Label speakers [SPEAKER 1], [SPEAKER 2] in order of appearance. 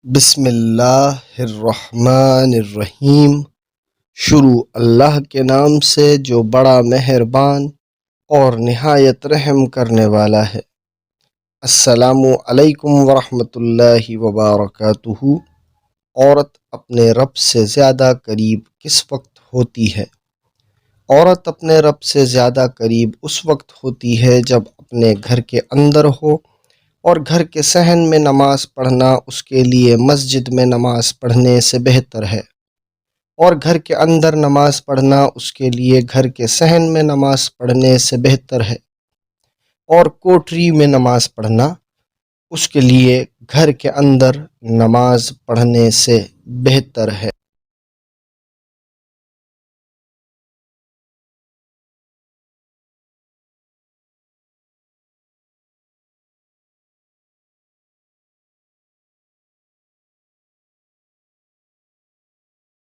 [SPEAKER 1] بسم اللہ الرحمن الرحیم۔ شروع اللہ کے نام سے جو بڑا مہربان اور نہایت رحم کرنے والا ہے۔ السلام علیکم ورحمۃ اللہ وبرکاتہ۔ عورت اپنے رب سے زیادہ قریب کس وقت ہوتی ہے؟ عورت اپنے رب سے زیادہ قریب اس وقت ہوتی ہے جب اپنے گھر کے اندر ہو، اور گھر کے صحن میں نماز پڑھنا اس کے لیے مسجد میں نماز پڑھنے سے بہتر ہے، اور گھر کے اندر نماز پڑھنا اس کے لیے گھر کے صحن میں نماز پڑھنے سے بہتر ہے، اور کوٹری میں نماز پڑھنا اس کے لیے گھر کے اندر نماز پڑھنے سے بہتر ہے۔